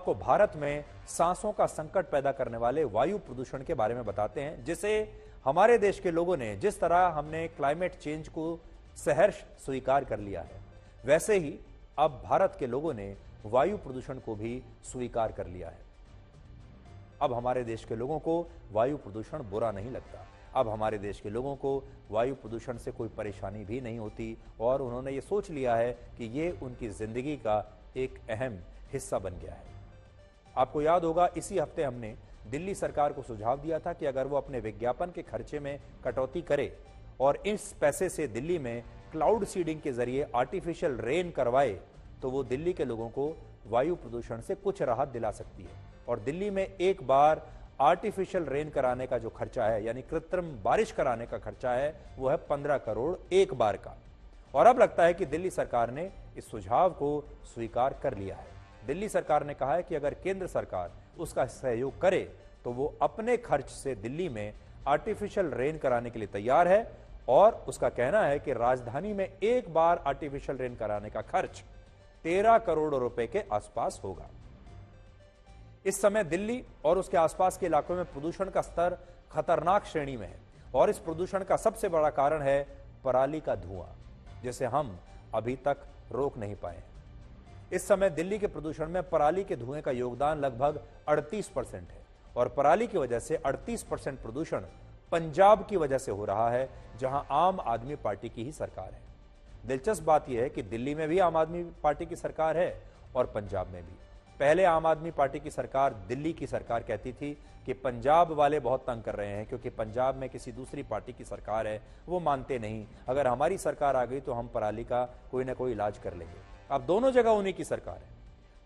आपको भारत में सांसों का संकट पैदा करने वाले वायु प्रदूषण के बारे में बताते हैं, जिसे हमारे देश के लोगों ने, जिस तरह हमने क्लाइमेट चेंज को सहर्ष स्वीकार कर लिया है, वैसे ही अब भारत के लोगों ने वायु प्रदूषण को भी स्वीकार कर लिया है। अब हमारे देश के लोगों को वायु प्रदूषण बुरा नहीं लगता। अब हमारे देश के लोगों को वायु प्रदूषण से कोई परेशानी भी नहीं होती और उन्होंने ये सोच लिया है कि ये उनकी जिंदगी का एक अहम हिस्सा बन गया है। आपको याद होगा, इसी हफ्ते हमने दिल्ली सरकार को सुझाव दिया था कि अगर वो अपने विज्ञापन के खर्चे में कटौती करे और इस पैसे से दिल्ली में क्लाउड सीडिंग के जरिए आर्टिफिशियल रेन करवाए तो वो दिल्ली के लोगों को वायु प्रदूषण से कुछ राहत दिला सकती है। और दिल्ली में एक बार आर्टिफिशियल रेन कराने का जो खर्चा है, यानी कृत्रिम बारिश कराने का खर्चा है, वो है 15 करोड़ एक बार का। और अब लगता है कि दिल्ली सरकार ने इस सुझाव को स्वीकार कर लिया है। दिल्ली सरकार ने कहा है कि अगर केंद्र सरकार उसका सहयोग करे तो वो अपने खर्च से दिल्ली में आर्टिफिशियल रेन कराने के लिए तैयार है। और उसका कहना है कि राजधानी में एक बार आर्टिफिशियल रेन कराने का खर्च 13 करोड़ रुपए के आसपास होगा। इस समय दिल्ली और उसके आसपास के इलाकों में प्रदूषण का स्तर खतरनाक श्रेणी में है और इस प्रदूषण का सबसे बड़ा कारण है पराली का धुआं, जिसे हम अभी तक रोक नहीं पाए हैं। इस समय दिल्ली के प्रदूषण में पराली के धुएं का योगदान लगभग 38% है और पराली की वजह से 38% प्रदूषण पंजाब की वजह से हो रहा है, जहां आम आदमी पार्टी की ही सरकार है। दिलचस्प बात यह है कि दिल्ली में भी आम आदमी पार्टी की सरकार है और पंजाब में भी। पहले आम आदमी पार्टी की सरकार दिल्ली की सरकार कहती थी कि पंजाब वाले बहुत तंग कर रहे हैं क्योंकि पंजाब में किसी दूसरी पार्टी की सरकार है, वो मानते नहीं, अगर हमारी सरकार आ गई तो हम पराली का कोई ना कोई इलाज कर लेंगे। अब दोनों जगह उन्हीं की सरकार है।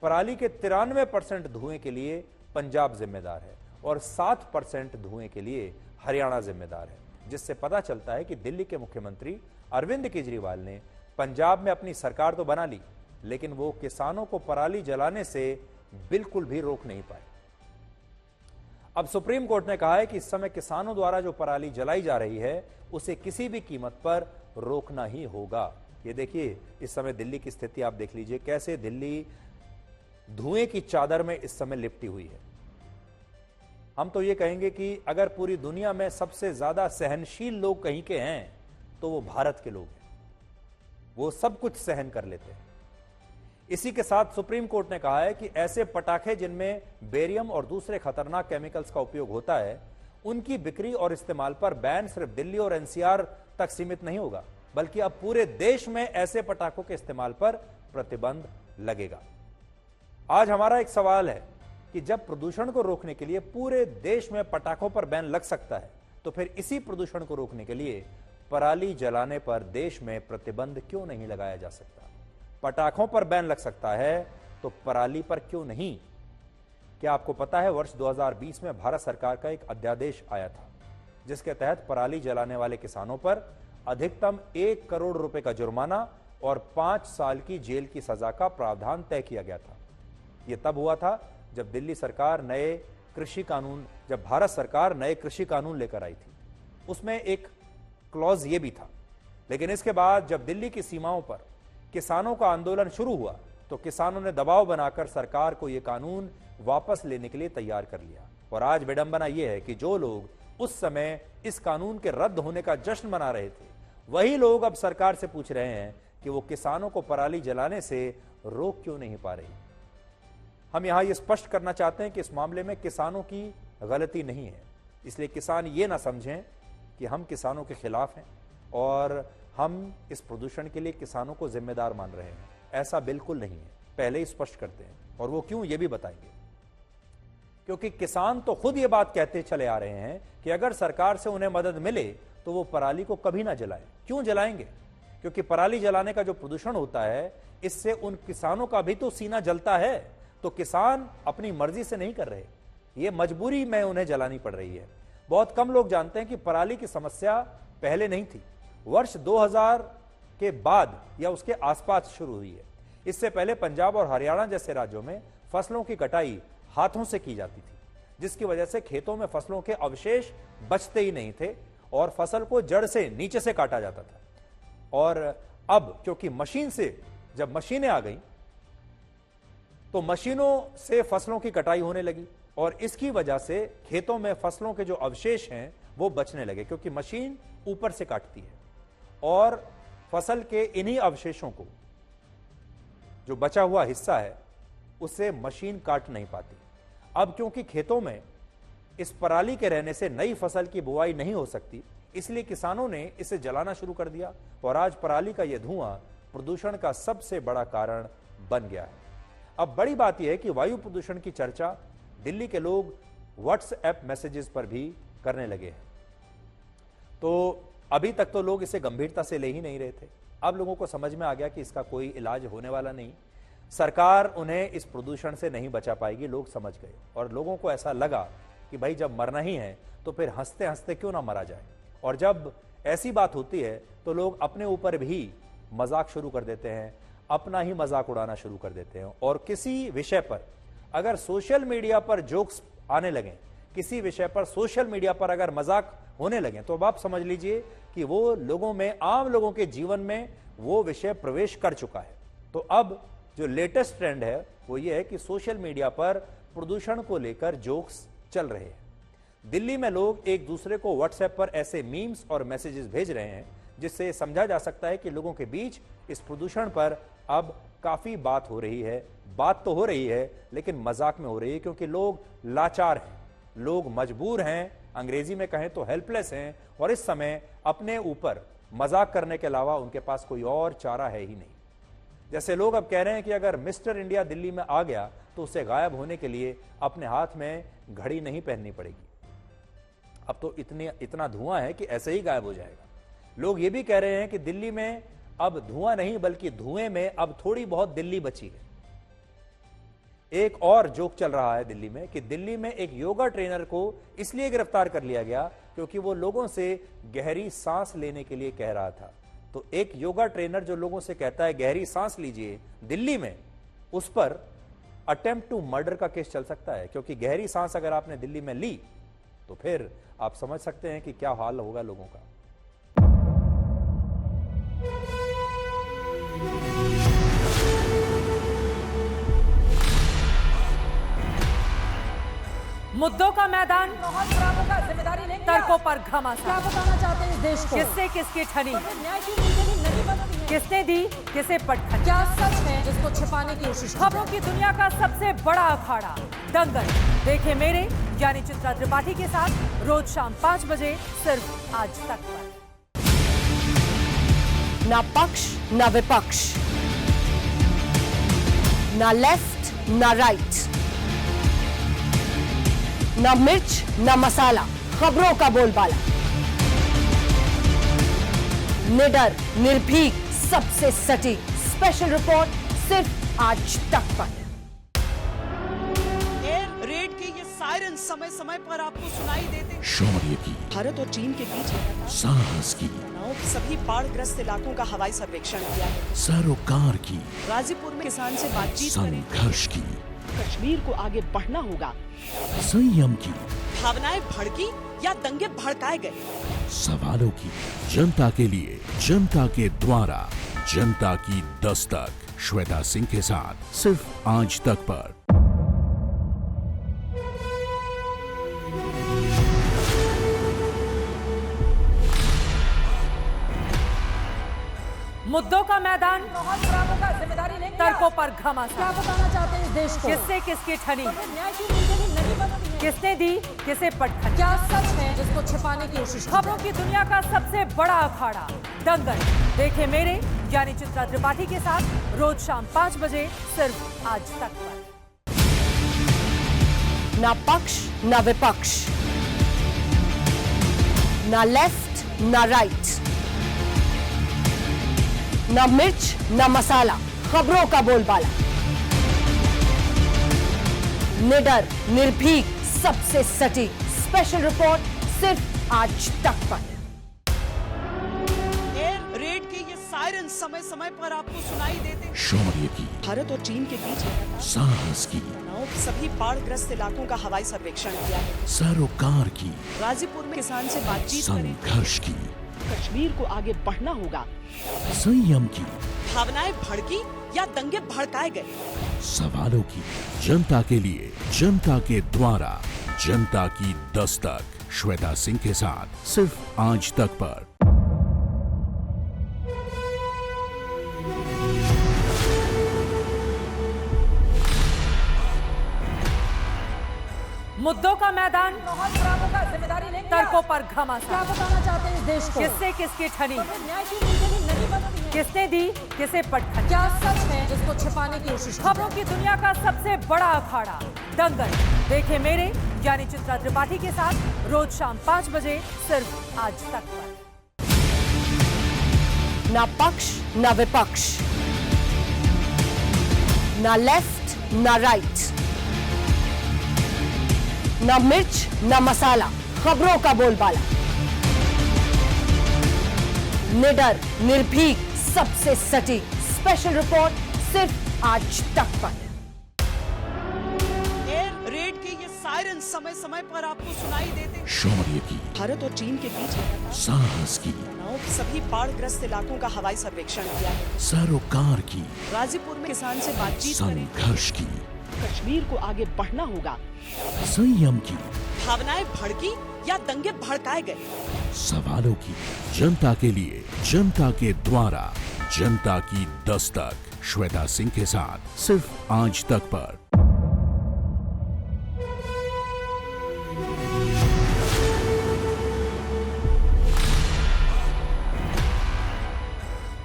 पराली के 93% धुएं के लिए पंजाब जिम्मेदार है और 7% धुएं के लिए हरियाणा जिम्मेदार है, जिससे पता चलता है कि दिल्ली के मुख्यमंत्री अरविंद केजरीवाल ने पंजाब में अपनी सरकार तो बना ली, लेकिन वो किसानों को पराली जलाने से बिल्कुल भी रोक नहीं पाए। अब सुप्रीम कोर्ट ने कहा है कि इस समय किसानों द्वारा जो पराली जलाई जा रही है उसे किसी भी कीमत पर रोकना ही होगा। ये देखिए, इस समय दिल्ली की स्थिति आप देख लीजिए, कैसे दिल्ली धुएं की चादर में इस समय लिपटी हुई है। हम तो ये कहेंगे कि अगर पूरी दुनिया में सबसे ज्यादा सहनशील लोग कहीं के हैं तो वो भारत के लोग हैं। वो सब कुछ सहन कर लेते हैं। इसी के साथ सुप्रीम कोर्ट ने कहा है कि ऐसे पटाखे जिनमें बेरियम और दूसरे खतरनाक केमिकल्स का उपयोग होता है, उनकी बिक्री और इस्तेमाल पर बैन सिर्फ दिल्ली और एनसीआर तक सीमित नहीं होगा, बल्कि अब पूरे देश में ऐसे पटाखों के इस्तेमाल पर प्रतिबंध लगेगा। आज हमारा एक सवाल है कि जब प्रदूषण को रोकने के लिए पूरे देश में पटाखों पर बैन लग सकता है, तो फिर इसी प्रदूषण को रोकने के लिए पराली जलाने पर देश में प्रतिबंध क्यों नहीं लगाया जा सकता? पटाखों पर बैन लग सकता है तो पराली पर क्यों नहीं? क्या आपको पता है, वर्ष 2020 में भारत सरकार का एक अध्यादेश आया था जिसके तहत पराली जलाने वाले किसानों पर अधिकतम 1 करोड़ रुपए का जुर्माना और 5 साल की जेल की सजा का प्रावधान तय किया गया था। यह तब हुआ था जब भारत सरकार नए कृषि कानून लेकर आई थी। उसमें एक क्लॉज ये भी था। लेकिन इसके बाद जब दिल्ली की सीमाओं पर किसानों का आंदोलन शुरू हुआ तो किसानों ने दबाव बनाकर सरकार को यह कानून वापस लेने के लिए तैयार कर लिया। और आज विडंबना यह है कि जो लोग उस समय इस कानून के रद्द होने का जश्न मना रहे थे, वही लोग अब सरकार से पूछ रहे हैं कि वो किसानों को पराली जलाने से रोक क्यों नहीं पा रही। हम यहां यह स्पष्ट करना चाहते हैं कि इस मामले में किसानों की गलती नहीं है, इसलिए किसान ये ना समझें कि हम किसानों के खिलाफ हैं और हम इस प्रदूषण के लिए किसानों को जिम्मेदार मान रहे हैं। ऐसा बिल्कुल नहीं है, पहले ही स्पष्ट करते हैं, और वो क्यों ये भी बताएंगे। क्योंकि किसान तो खुद ये बात कहते चले आ रहे हैं कि अगर सरकार से उन्हें मदद मिले तो वो पराली को कभी ना जलाएं। क्यों जलाएंगे? क्योंकि पराली जलाने का जो प्रदूषण होता है, इससे उन किसानों का भी तो सीना जलता है। तो किसान अपनी मर्जी से नहीं कर रहे, ये मजबूरी में उन्हें जलानी पड़ रही है। बहुत कम लोग जानते हैं कि पराली की समस्या पहले नहीं थी, वर्ष 2000 के बाद या उसके आसपास शुरू हुई है। इससे पहले पंजाब और हरियाणा जैसे राज्यों में फसलों की कटाई हाथों से की जाती थी, जिसकी वजह से खेतों में फसलों के अवशेष बचते ही नहीं थे और फसल को जड़ से नीचे से काटा जाता था। और अब क्योंकि जब मशीनें आ गई तो मशीनों से फसलों की कटाई होने लगी और इसकी वजह से खेतों में फसलों के जो अवशेष हैं वो बचने लगे, क्योंकि मशीन ऊपर से काटती है और फसल के इन्हीं अवशेषों को, जो बचा हुआ हिस्सा है, उसे मशीन काट नहीं पाती। अब क्योंकि खेतों में इस पराली के रहने से नई फसल की बुआई नहीं हो सकती, इसलिए किसानों ने इसे जलाना शुरू कर दिया और आज पराली का यह धुआं प्रदूषण का सबसे बड़ा कारण बन गया है। अब बड़ी बात यह है कि वायु प्रदूषण की चर्चा दिल्ली के लोग व्हाट्सएप मैसेजेस पर भी करने लगे हैं। तो अभी तक तो लोग इसे गंभीरता से ले ही नहीं रहे थे। अब लोगों को समझ में आ गया कि इसका कोई इलाज होने वाला नहीं, सरकार उन्हें इस प्रदूषण से नहीं बचा पाएगी। लोग समझ गए और लोगों को ऐसा लगा कि भाई जब मरना ही है तो फिर हंसते हंसते क्यों ना मरा जाए। और जब ऐसी बात होती है तो लोग अपने ऊपर भी मजाक शुरू कर देते हैं, अपना ही मजाक उड़ाना शुरू कर देते हैं। और किसी विषय पर अगर सोशल मीडिया पर जोक्स आने लगे, किसी विषय पर सोशल मीडिया पर अगर मजाक होने लगे, तो अब आप समझ लीजिए कि वो लोगों में, आम लोगों के जीवन में वो विषय प्रवेश कर चुका है। तो अब जो लेटेस्ट ट्रेंड है वो ये है कि सोशल मीडिया पर प्रदूषण को लेकर जोक्स चल रहे हैं। दिल्ली में लोग एक दूसरे को व्हाट्सएप पर ऐसे मीम्स और मैसेजेस भेज रहे हैं जिससे समझा जा सकता है कि लोगों के बीच इस प्रदूषण पर अब काफी बात हो रही है। बात तो हो रही है लेकिन मजाक में हो रही है, क्योंकि लोग लाचार हैं, लोग मजबूर हैं, अंग्रेजी में कहें तो हेल्पलेस हैं, और इस समय अपने ऊपर मजाक करने के अलावा उनके पास कोई और चारा है ही नहीं। जैसे लोग अब कह रहे हैं कि अगर मिस्टर इंडिया दिल्ली में आ गया तो उसे गायब होने के लिए अपने हाथ में घड़ी नहीं पहननी पड़ेगी, अब तो इतना धुआं है कि ऐसे ही गायब हो जाएगा। लोग ये भी कह रहे हैं कि दिल्ली में अब धुआं नहीं बल्कि धुएं में अब थोड़ी बहुत दिल्ली बची है। एक और जोक चल रहा है दिल्ली में कि दिल्ली में एक योगा ट्रेनर को इसलिए गिरफ्तार कर लिया गया क्योंकि वो लोगों से गहरी सांस लेने के लिए कह रहा था। तो एक योगा ट्रेनर जो लोगों से कहता है गहरी सांस लीजिए, दिल्ली में उस पर अटेम्प्ट टू मर्डर का केस चल सकता है, क्योंकि गहरी सांस अगर आपने दिल्ली में ली तो फिर आप समझ सकते हैं कि क्या हाल होगा लोगों का। मुद्दों का मैदान, बहुत बराबर का जिम्मेदारी लेंगे। तर्कों पर घमासान। क्या बताना चाहते हैं इस देश को? किससे किसकी ठनी, तो न्याय की नीति नहीं बनती है। किसने दी किसे पटखनी। क्या सच है जिसको छिपाने की कोशिश की खबरों की दुनिया का सबसे बड़ा अखाड़ा दंगल देखे मेरे यानी चित्रा त्रिपाठी के साथ रोज शाम 5 बजे सिर्फ आज तक पर। ना पक्ष ना विपक्ष, ना लेफ्ट ना राइट, ना मिर्च ना मसाला, खबरों का बोलबाला, निडर निर्भीक सबसे सटीक स्पेशल रिपोर्ट सिर्फ आज तक पर। एयर रेड के ये सायरन समय समय पर आपको सुनाई देते। शौर्य की, भारत और चीन के बीच साहस की, सभी बाढ़ग्रस्त इलाकों का हवाई सर्वेक्षण किया है। सरोकार की, गाजीपुर में किसान से बातचीत करें। संघर्ष की, कश्मीर को आगे बढ़ना होगा। संयम की, भावनाएं भड़की या दंगे भड़काए गए। सवालों की, जनता के लिए, जनता के द्वारा, जनता की दस्तक। श्वेता सिंह के साथ सिर्फ आज तक पर। मुद्दों का मैदान, बहुत बराबर का जिम्मेदारी लेंगे। तर्कों पर क्या घमासान। बताना चाहते हैं इस देश को? किससे किसकी ठनी, तो न्याय की नीति नहीं बनती है। किसने दी किसे पटखनी। क्या सच है जिसको छिपाने की कोशिश की खबरों की दुनिया का सबसे बड़ा अखाड़ा दंगल देखे मेरे यानी चित्रा त्रिपाठी के साथ रोज शाम 5 बजे सिर्फ आज तक पर। ना पक्ष ना विपक्ष, ना लेफ्ट ना राइट, ना मिर्च ना मसाला, खबरों का बोलबाला, निडर निर्भीक सबसे सटीक स्पेशल रिपोर्ट सिर्फ आज तक पर। एयर रेड के ये सायरन समय समय पर आपको सुनाई देते। शौर्य की, भारत और चीन के बीच साहस की, सभी बाढ़ग्रस्त इलाकों का हवाई सर्वेक्षण किया है। सरोकार की, गाजीपुर में किसान से बातचीत करें। संघर्ष की, कश्मीर को आगे बढ़ना होगा। संयम की, भावनाएं भड़की या दंगे भड़काए गए। सवालों की, जनता के लिए, जनता के द्वारा, जनता की दस्तक। श्वेता सिंह के साथ सिर्फ आज तक पर। मुद्दों का मैदान, माहौल खराब होगा, जिम्मेदारी लेंगे तर्कों आप? पर क्या घमासान, बताना चाहते हैं इस देश को? किससे किसकी ठनी, तो फिर न्याय की नीति नहीं बनती है। किसने दी किसे पटखनी। क्या सच है जिसको छिपाने की कोशिश की खबरों की दुनिया का सबसे बड़ा अखाड़ा दंगल देखे मेरे यानी चित्रा त्रिपाठी के साथ रोज शाम 5 बजे सिर्फ आज तक पर। ना पक्ष ना विपक्ष, ना लेफ्ट ना राइट, ना मिर्च ना मसाला, खबरों का बोलबाला। निडर, निर्भीक, सबसे सटीक स्पेशल रिपोर्ट सिर्फ आज तक पर। एयर रेड के ये सायरन समय समय पर आपको सुनाई देते हैं। शौर्य की, भारत और चीन के बीच लगातार साहस की, तनाव के सभी बाढ़ग्रस्त इलाकों का हवाई सर्वेक्षण किया है। सरोकार की, गाजीपुर में किसान से बातचीत करें। संघर्ष की, कश्मीर को आगे बढ़ना होगा। संयम की, भावनाएं भड़की या दंगे भड़काए गए। सवालों की, जनता के लिए, जनता के द्वारा, जनता की दस्तक। श्वेता सिंह के साथ सिर्फ आज तक पर।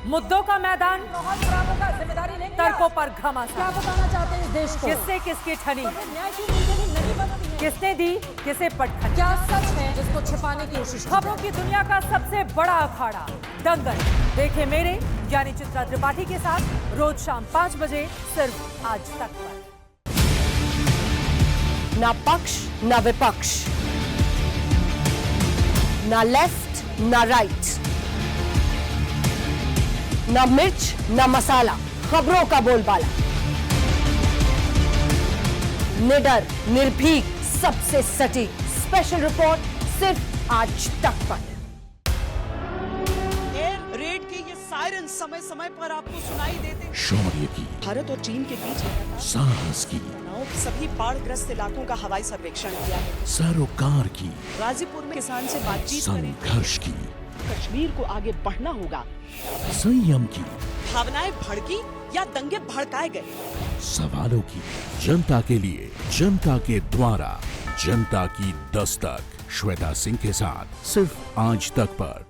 मुद्दों का मैदान, माहौल खराब होगा, जिम्मेदारी लेंगे तर्कों आप? पर क्या घमासान, बताना चाहते हैं इस देश को? किससे किसकी ठनी, तो फिर न्याय की नीति नहीं बनती है। किसने दी किसे पटखनी। क्या सच है जिसको छिपाने की कोशिश की खबरों की दुनिया का सबसे बड़ा अखाड़ा दंगल देखे मेरे यानी चित्रा त्रिपाठी के साथ रोज शाम 5 बजे सिर्फ आज तक पर। ना पक्ष ना विपक्ष, ना लेफ्ट ना राइट, ना मिर्च ना मसाला, खबरों का बोलबाला। निडर, निर्भीक, सबसे सटीक स्पेशल रिपोर्ट सिर्फ आज तक पर। एयर रेड के ये सायरन समय समय पर आपको सुनाई देते हैं। शौर्य की, भारत और चीन के बीच लगातार साहस की, तनाव के सभी बाढ़ग्रस्त इलाकों का हवाई सर्वेक्षण किया है। सरोकार की, गाजीपुर में किसान से बातचीत करें। संघर्ष की, कश्मीर को आगे बढ़ना होगा। संयम की, भावनाएं भड़की या दंगे भड़काए गए। सवालों की, जनता के लिए, जनता के द्वारा, जनता की दस्तक। श्वेता सिंह के साथ सिर्फ आज तक पर।